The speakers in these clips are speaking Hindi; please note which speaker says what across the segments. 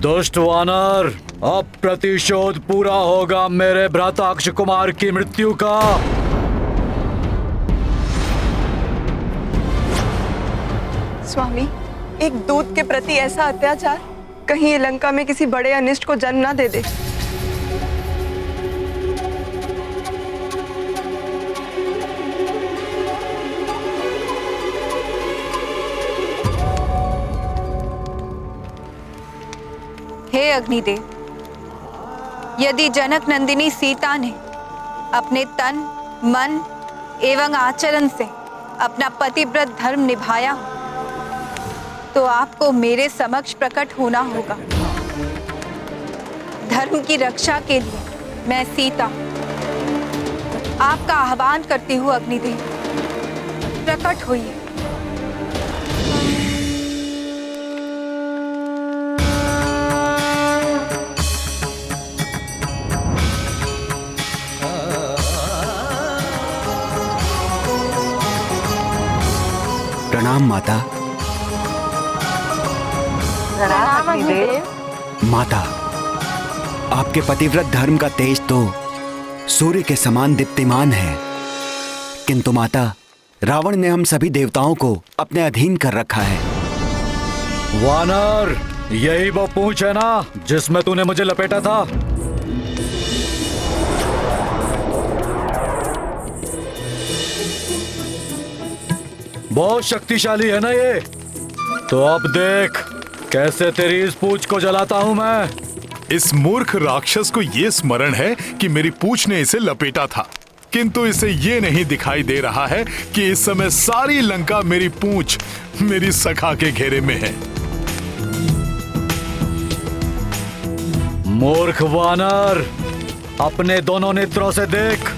Speaker 1: दुष्ट वानर, अब प्रतिशोध पूरा होगा मेरे भ्राता अक्ष कुमार की मृत्यु का।
Speaker 2: स्वामी, एक दूत के प्रति ऐसा अत्याचार कहीं लंका में किसी बड़े अनिष्ट को जन्म ना दे दे।
Speaker 3: हे अग्निदेव, यदि जनक नंदिनी सीता ने अपने तन, मन एवं आचरण से अपना पतिव्रत धर्म निभाया हो, तो आपको मेरे समक्ष प्रकट होना होगा। धर्म की रक्षा के लिए मैं सीता आपका आह्वान करती हूँ। अग्निदेव, प्रकट होइए।
Speaker 4: प्रणाम माता।
Speaker 2: प्रणाम अग्निदेव।
Speaker 4: माता, आपके पतिव्रत धर्म का तेज तो सूर्य के समान दीप्तिमान है, किंतु माता, रावण ने हम सभी देवताओं को अपने अधीन कर रखा है।
Speaker 1: वानर, यही वो पूंछ है ना जिसमें तूने मुझे लपेटा था? बहुत शक्तिशाली है ना ये? तो अब देख कैसे तेरी इस पूंछ को जलाता हूं मैं।
Speaker 5: इस मूर्ख राक्षस को ये स्मरण है कि मेरी पूंछ ने इसे लपेटा था, किंतु इसे ये नहीं दिखाई दे रहा है कि इस समय सारी लंका मेरी पूंछ, मेरी सखा के घेरे में है।
Speaker 1: मूर्ख वानर, अपने दोनों नेत्रों से देख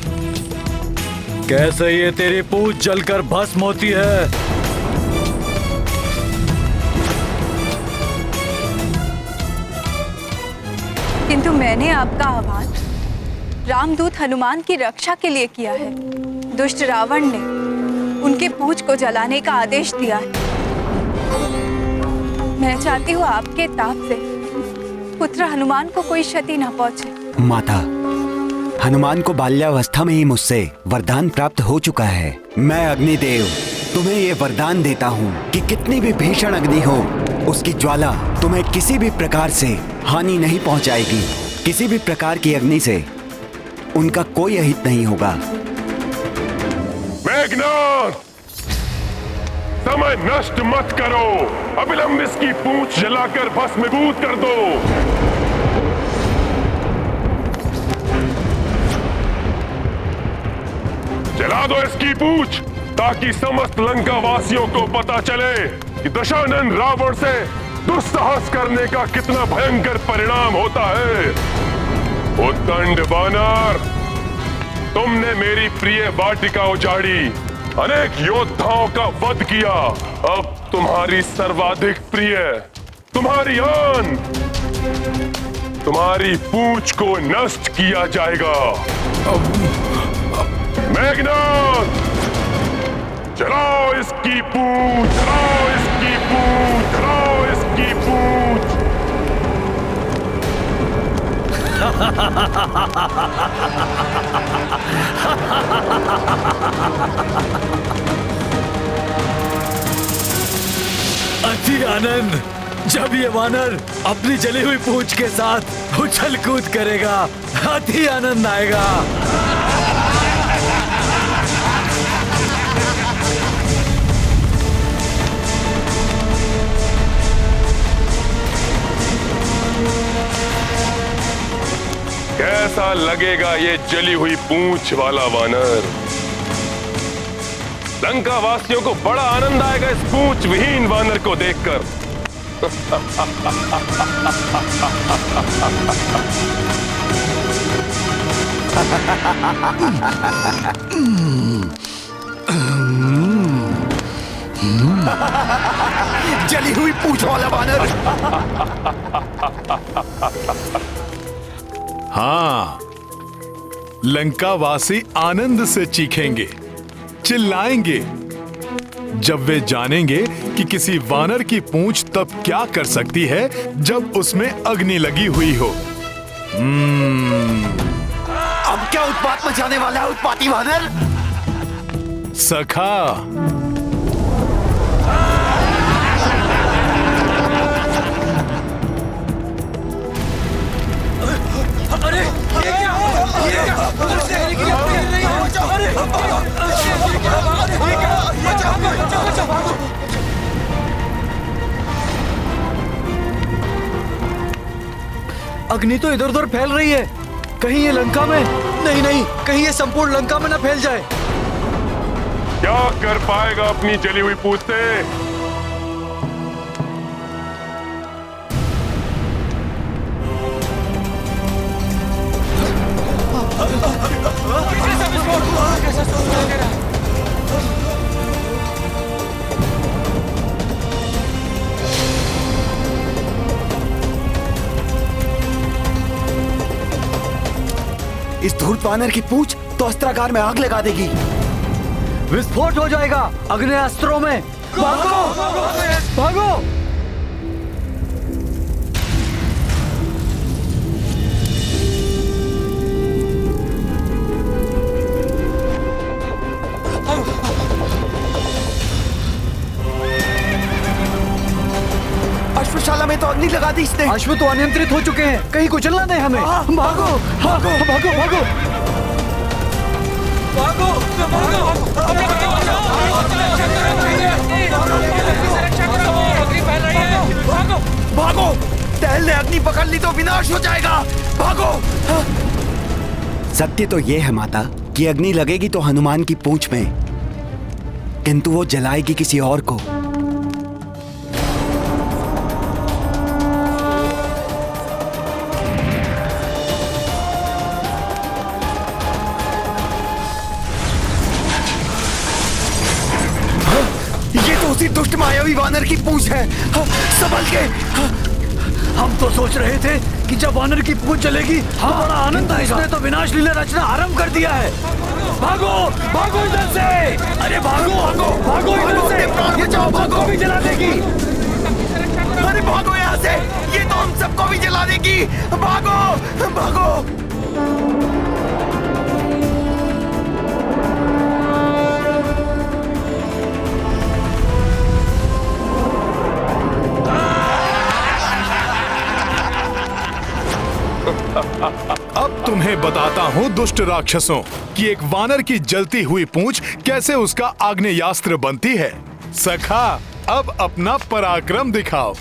Speaker 1: कैसे ये तेरी पूंछ जलकर भस्म होती है।
Speaker 3: किंतु मैंने आपका आह्वान रामदूत हनुमान की रक्षा के लिए किया है। दुष्ट रावण ने उनके पूंछ को जलाने का आदेश दिया है। मैं चाहती हूँ आपके ताप से पुत्र हनुमान को कोई क्षति न पहुंचे।
Speaker 4: माता, हनुमान को बाल्यावस्था में ही मुझसे वरदान प्राप्त हो चुका है। मैं अग्निदेव तुम्हें ये वरदान देता हूँ कि कितनी भी भीषण अग्नि हो, उसकी ज्वाला तुम्हें किसी भी प्रकार से हानि नहीं पहुँचाएगी। किसी भी प्रकार की अग्नि से उनका कोई अहित नहीं होगा।
Speaker 6: मेघनाद, समय नष्ट मत करो, अविलंब इसकी पूंछ जलाकर भस्मीभूत कर दो। जला दो इसकी पूंछ, ताकि समस्त लंका वासियों को पता चले कि दशानन रावण से दुस्साहस करने का कितना भयंकर परिणाम होता है। उद्दंड वानर, तुमने मेरी प्रिय वाटिका उजाड़ी, अनेक योद्धाओं का वध किया। अब तुम्हारी सर्वाधिक प्रिय, तुम्हारी आन, तुम्हारी पूंछ को नष्ट किया जाएगा। मेघनाद, जलाओ इसकी पूंछ, जलाओ इसकी पूंछ, जलाओ इसकी पूंछ।
Speaker 1: अति आनंद, जब ये वानर अपनी जली हुई पूंछ के साथ उछल कूद करेगा, अति आनंद आएगा।
Speaker 6: कैसा लगेगा ये जली हुई पूंछ वाला वानर? लंका वासियों को बड़ा आनंद आएगा इस पूंछ विहीन वानर को देखकर।
Speaker 4: जली हुई पूंछ वाला वानर।
Speaker 5: हाँ, लंकावासी आनंद से चीखेंगे, चिल्लाएंगे, जब वे जानेंगे कि किसी वानर की पूंछ तब क्या कर सकती है जब उसमें अग्नि लगी हुई हो।
Speaker 4: अब क्या उत्पात मचाने वाला है उत्पाती वानर?
Speaker 5: सखा,
Speaker 1: अग्नि तो इधर उधर फैल रही है। कहीं ये लंका में नहीं नहीं, कहीं ये संपूर्ण लंका में ना फैल जाए।
Speaker 6: क्या कर पाएगा अपनी जली हुई पूंछ से?
Speaker 4: इस धूर्त वानर की पूंछ तो अस्त्रागार में आग लगा देगी।
Speaker 1: विस्फोट हो जाएगा अग्नेयास्त्रों में। भागो भागो।
Speaker 4: अश्वशाला में तो अग्नि लगा दी इसने।
Speaker 1: अश्व तो अनियंत्रित हो चुके हैं, कहीं कुचलना नहीं हमें। भागो भागो भागो भागो
Speaker 4: भागो, टहल ने अग्नि पकड़ ली तो विनाश हो जाएगा। भागो। सत्य तो ये है माता कि अग्नि लगेगी तो हनुमान की पूंछ में, किंतु वो जलाएगी किसी और को। उसी दुष्ट मायावी वानर की पूंछ है। संभल के।
Speaker 1: हम तो सोच रहे थे कि जब वानर की पूंछ जलेगी हमारा आनंद आएगा। इसने तो विनाश लीला रचना आरंभ कर दिया है। भागो भागो इधर से। अरे भागो भागो भागो इधर से। ये तो सबको भी जला देगी।
Speaker 4: अरे भागो यहाँ से, ये तो हम सबको भी जला देगी। भागो भागो।
Speaker 5: अब तुम्हें बताता हूँ दुष्ट राक्षसों कि एक वानर की जलती हुई पूंछ कैसे उसका आग्नेयास्त्र बनती है। सखा, अब अपना पराक्रम दिखाओ।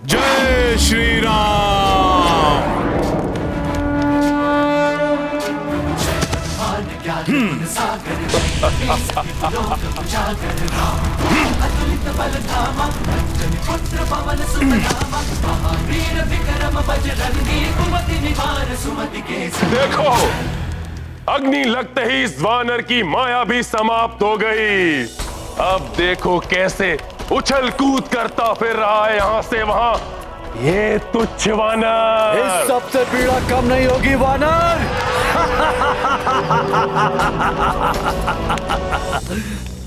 Speaker 5: जय श्री राम।
Speaker 6: देखो, अग्नि लगते ही इस वानर की माया भी समाप्त हो गई। अब देखो कैसे उछल कूद करता फिर रहा है यहाँ से वहां। ये तुच्छ वानर।
Speaker 1: इस सबसे पीड़ा कम नहीं होगी वानर।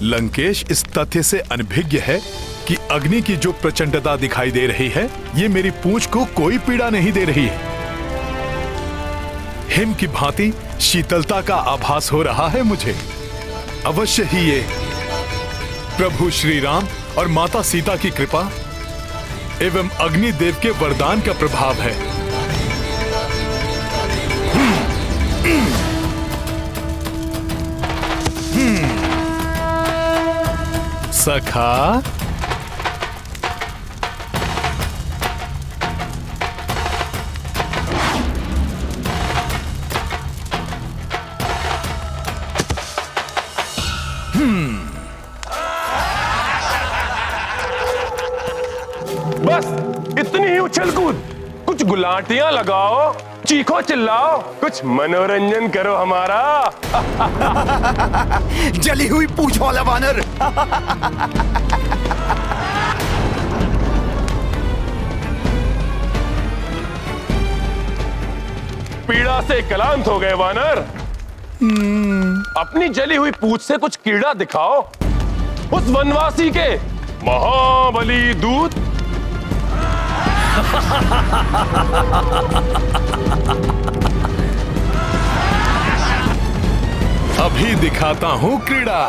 Speaker 5: लंकेश इस तथ्य से अनभिज्ञ है कि अग्नि की जो प्रचंडता दिखाई दे रही है, ये मेरी पूंछ को कोई पीड़ा नहीं दे रही है। हिम की भांति शीतलता का आभास हो रहा है मुझे। अवश्य ही ये प्रभु श्री राम और माता सीता की कृपा एवं अग्निदेव के वरदान का प्रभाव है। सखा,
Speaker 6: बस इतनी ही उछल कूद। कुछ गुलाटियां लगाओ, चीखो चिल्लाओ, कुछ मनोरंजन करो हमारा।
Speaker 4: जली हुई पूंछ वाला वानर।
Speaker 6: पीड़ा से क्लांत हो गए वानर। अपनी जली हुई पूंछ से कुछ कीड़ा दिखाओ। उस वनवासी के महाबली दूत।
Speaker 5: अभी दिखाता हूं क्रीड़ा।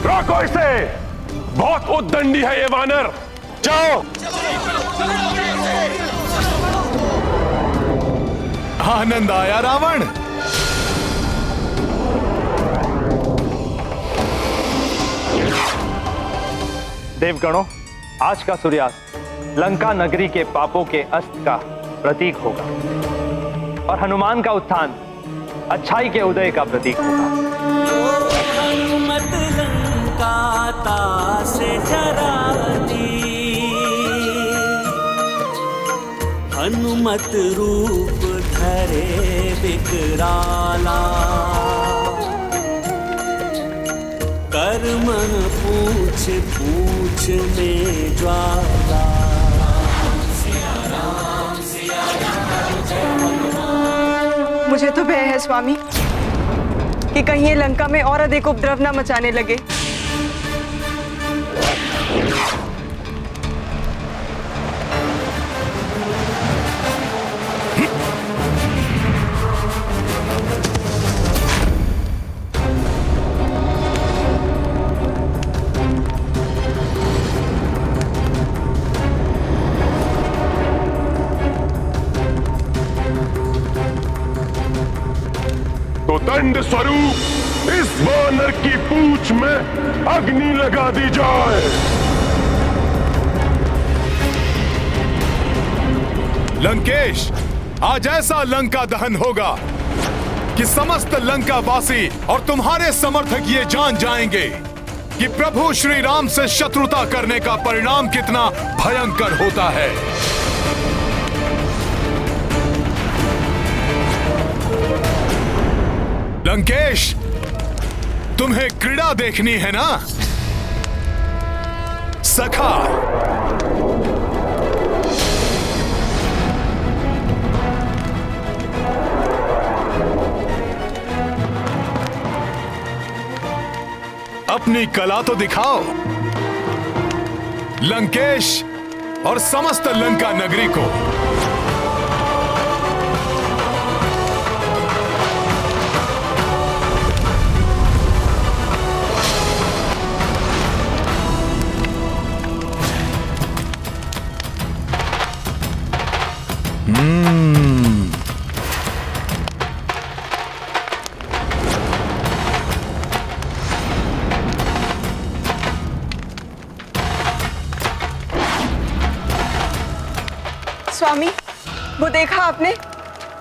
Speaker 6: रोको इसे, बहुत उद्दंडी है ये वानर। जाओ।
Speaker 5: आनंद आया रावण?
Speaker 7: देवगणों, आज का सूर्यास्त लंका नगरी के पापों के अस्त का प्रतीक होगा और हनुमान का उत्थान अच्छाई के उदय का प्रतीक होगा।
Speaker 8: हनुमत लंका तासे जरा दी, हनुमत रूप धरे विकराला, कर्म पूछ पूछ में ज्वाला।
Speaker 2: मुझे तो भय है स्वामी कि कहीं ये लंका में और अधिक उपद्रव न मचाने लगे।
Speaker 6: तो दंड स्वरूप इस वानर की पूंछ में अग्नि लगा दी जाए।
Speaker 5: लंकेश, आज ऐसा लंका दहन होगा कि समस्त लंका वासी और तुम्हारे समर्थक ये जान जाएंगे कि प्रभु श्री राम से शत्रुता करने का परिणाम कितना भयंकर होता है। लंकेश, तुम्हें क्रीड़ा देखनी है ना? सखा, अपनी कला तो दिखाओ लंकेश और समस्त लंका नगरी को।
Speaker 2: स्वामी, वो देखा आपने?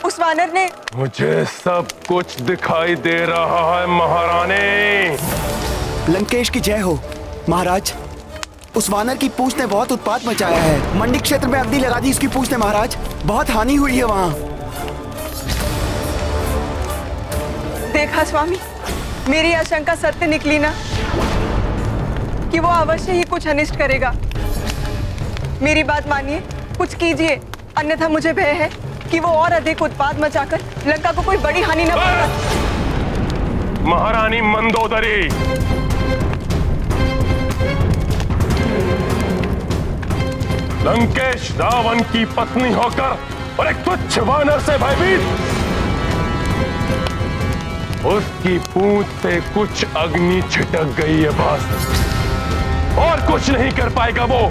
Speaker 2: उस वानर ने।
Speaker 6: मुझे सब कुछ दिखाई दे रहा है महारानी।
Speaker 4: लंकेश की जय हो महाराज। उस वानर की पूंछ ने बहुत उत्पात मचाया है। मंडी क्षेत्र में अग्नि लगा दी उसकी पूंछ ने महाराज। बहुत हानि हुई है वहां।
Speaker 2: देखा स्वामी, मेरी आशंका सत्य निकली ना कि वो अवश्य ही कुछ अनिष्ट करेगा। मेरी बात मानिए, कुछ कीजिए, अन्यथा मुझे भय है कि वो और अधिक उत्पात मचाकर लंका को कोई बड़ी हानि न पहुंचाए।
Speaker 6: महारानी मंदोदरी, लंकेश रावण की पत्नी होकर और एक तुच्छ वानर से भयभीत, उसकी पूंछ से कुछ अग्नि छिटक गई है बस, और कुछ नहीं कर पाएगा वो।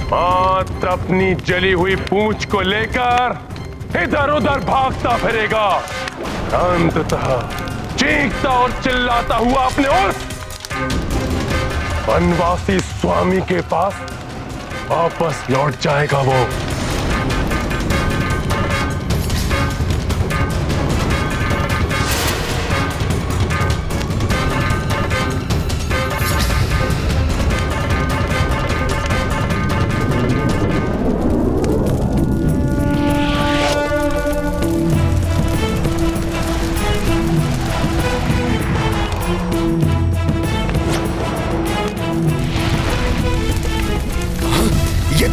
Speaker 6: मात्र अपनी जली हुई पूंछ को लेकर इधर उधर भागता फिरेगा, अंततः चीखता और चिल्लाता हुआ अपने उस वनवासी स्वामी के पास वापस लौट जाएगा वो।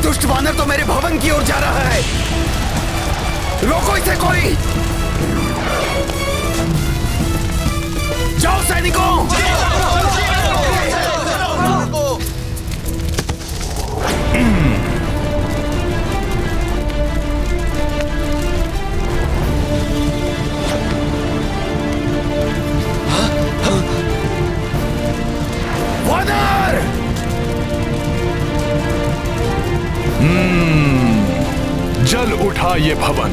Speaker 4: दुष्ट वानर तो मेरे भवन की ओर जा रहा है। रोको इसे कोई। जाओ सैनिकों। वानर!
Speaker 5: जल उठा ये भवन।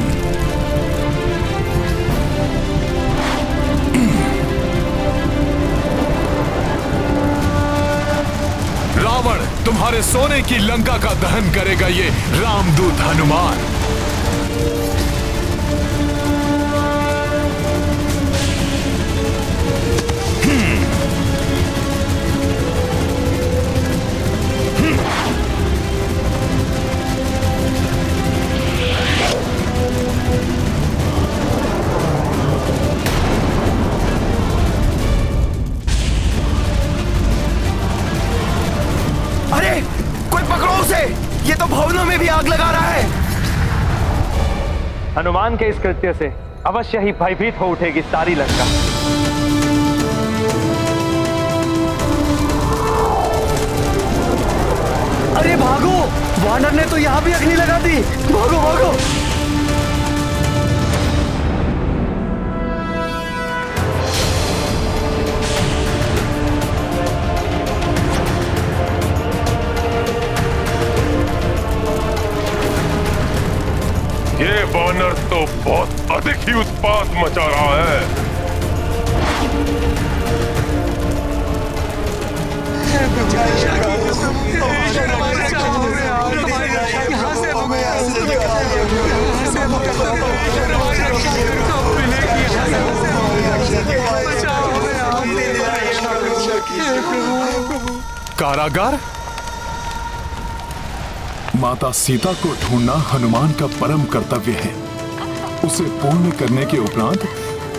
Speaker 5: रावण तुम्हारे सोने की लंका का दहन करेगा ये रामदूत हनुमान।
Speaker 4: ये तो भवनों में भी आग लगा रहा है।
Speaker 7: हनुमान के इस कृत्य से अवश्य ही भयभीत हो उठेगी सारी लंका।
Speaker 1: अरे भागो, वानर ने तो यहाँ भी अग्नि लगा दी। भागो भागो।
Speaker 6: ये वानर तो बहुत अधिक ही उत्पात मचा रहा है।
Speaker 5: कारागार? माता सीता को ढूंढना हनुमान का परम कर्तव्य है। उसे पूर्ण करने के उपरांत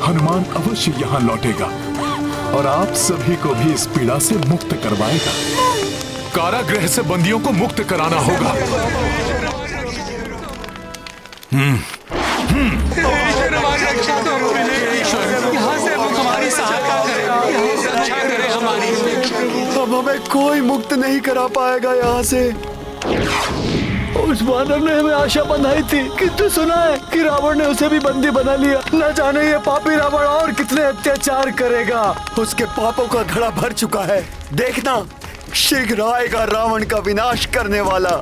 Speaker 5: हनुमान अवश्य यहाँ लौटेगा और आप सभी को भी इस पीड़ा से मुक्त करवाएगा। कारागृह से बंदियों को मुक्त कराना होगा।
Speaker 1: अब हमें कोई मुक्त नहीं करा पाएगा यहाँ से। उस वानर ने हमें आशा बंधाई थी, किंतु सुना है कि रावण ने उसे भी बंदी बना लिया। न जाने ये पापी रावण और कितने अत्याचार करेगा।
Speaker 4: उसके पापों का घड़ा भर चुका है। देखना, शीघ्र आएगा रावण का विनाश करने वाला।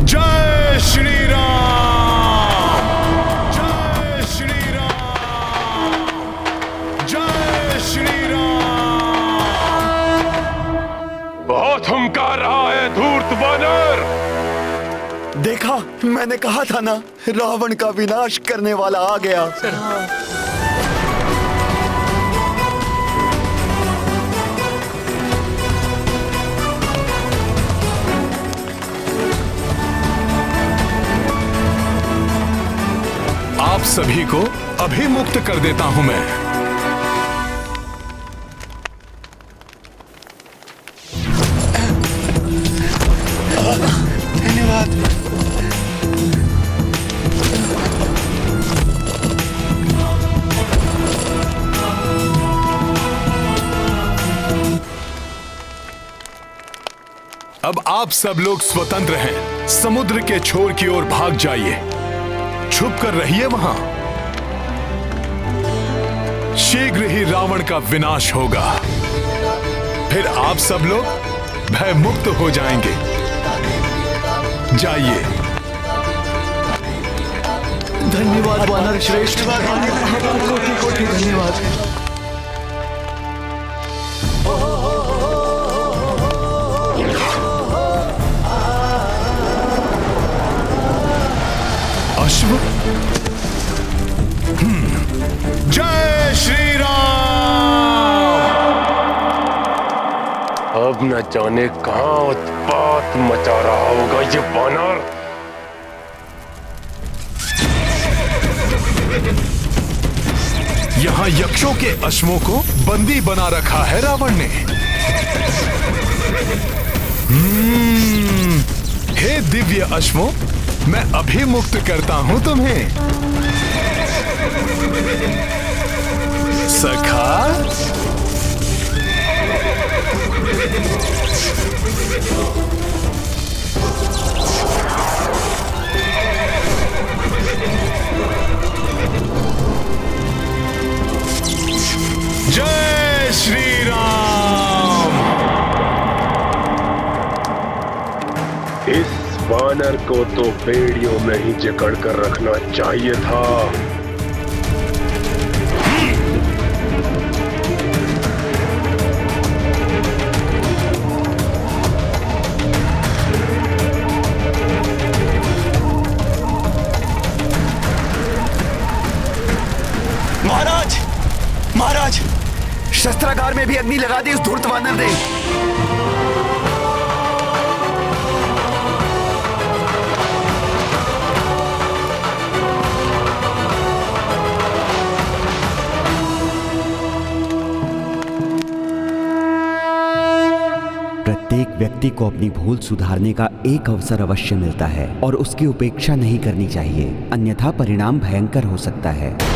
Speaker 5: जय श्री राम! जय श्री राम! जय श्री राम!
Speaker 6: बहुत हुंकार रहा है धूर्त वानर।
Speaker 4: देखा, मैंने कहा था ना, रावण का विनाश करने वाला आ गया।
Speaker 5: आप सभी को अभी मुक्त कर देता हूं मैं।
Speaker 1: धन्यवाद।
Speaker 5: अब आप सब लोग स्वतंत्र हैं। समुद्र के छोर की ओर भाग जाइए। छुप कर रहिए वहां। शीघ्र ही रावण का विनाश होगा। फिर आप सब लोग भय मुक्त हो जाएंगे। जाइए।
Speaker 1: धन्यवाद वानर श्रेष्ठ। कोटि कोटि धन्यवाद।
Speaker 5: अश्व। जय श्री राम!
Speaker 6: अब न जाने कहां उत्पात मचा रहा होगा ये वानर।
Speaker 5: यहाँ यक्षों के अश्वों को बंदी बना रखा है रावण ने। हे दिव्य अश्वों, मैं अभी मुक्त करता हूं तुम्हें। सखा, जय श्री राम।
Speaker 6: इस वानर को तो बेड़ियों में ही जकड़ कर रखना चाहिए था।
Speaker 4: महाराज, महाराज, शस्त्रागार में भी अग्नि लगा दी उस धूर्त वानर ने। प्रत्येक व्यक्ति को अपनी भूल सुधारने का एक अवसर अवश्य मिलता है और उसकी उपेक्षा नहीं करनी चाहिए, अन्यथा परिणाम भयंकर हो सकता है।